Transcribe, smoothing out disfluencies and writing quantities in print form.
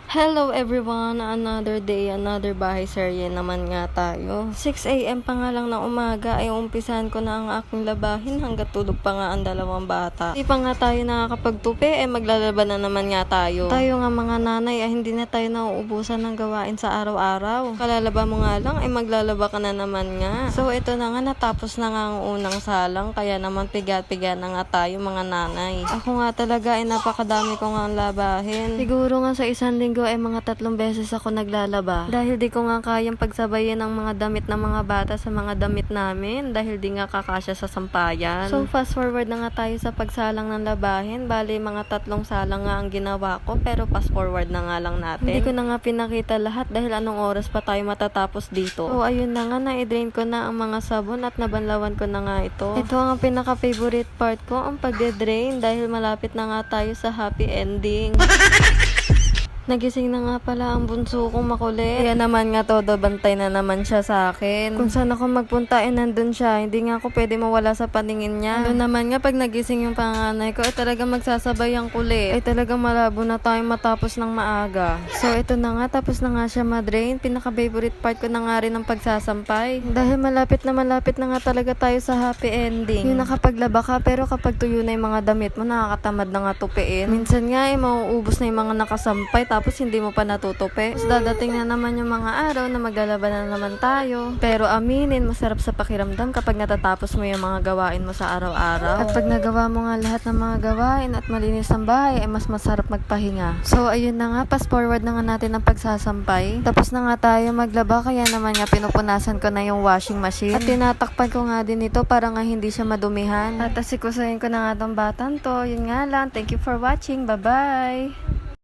Hello everyone! Another day, another bahay serye naman nga tayo. 6 AM pa nga lang na umaga ay umpisahan ko na ang aking labahin hanggat tulog pa nga ang dalawang bata. Hindi pa nga tayo nakakapagtupi ay maglalaba na naman nga tayo. Tayo nga mga nanay ay hindi na tayo nauubusan ng gawain sa araw-araw. Kalalaba mo nga lang ay maglalaba ka na naman nga. So ito na nga, natapos na nga ang unang salang, kaya naman piga-piga na nga tayo mga nanay. Ako nga talaga ay napakadami ko nga ang labahin. Siguro nga sa isang linggo ay mga 3 beses ako naglalaba. Dahil di ko nga kayang pagsabayin ang mga damit ng mga bata sa mga damit namin. Dahil di nga kakasya sa sampayan. So fast forward na nga tayo sa pagsalang ng labahin. Bali mga 3 salang nga ang ginawa ko. Pero fast forward na nga lang natin. Hindi ko na nga pinakita lahat dahil anong oras pa tayo matatapos dito. So ayun na nga, na-drain ko na ang mga sabon at nabanlawan ko na nga ito. Ito ang pinaka-favorite part ko, ang pagde-drain. Dahil malapit na nga tayo sa happy ending. Nagising na nga pala ang bunso kong makulit. Kaya naman nga todo, bantay na naman siya sa akin. Kung saan ako magpunta ay nandun siya. Hindi nga ako pwede mawala sa paningin niya. Doon naman nga pag nagising yung panganay ko ay talaga magsasabay ang kulit. Ay talagang malabo na tayo matapos ng maaga. So ito na nga, tapos na nga siya madrain. Pinaka-favorite part ko na nga rin ang pagsasampay. Dahil malapit na nga talaga tayo sa happy ending. Yung nakapaglaba ka pero kapag tuyo na yung mga damit mo, nakakatamad na nga tupiin. Minsan nga ay mauubos na yung mga nakasampay tapos hindi mo pa natutupi. Tapos dadating na naman yung mga araw na maglalaba na naman tayo. Pero aminin, masarap sa pakiramdam kapag natatapos mo yung mga gawain mo sa araw-araw. At pag nagawa mo nga lahat ng mga gawain at malinis ang bahay, ay mas masarap magpahinga. So ayun na nga, fast forward na nga natin ang pagsasampay. Tapos na nga tayo maglaba, kaya naman nga pinupunasan ko na yung washing machine. At tinatakpan ko nga din ito para nga hindi siya madumihan. At asikusahin ko na nga tong batang to. Yun nga lang, thank you for watching. Bye-bye!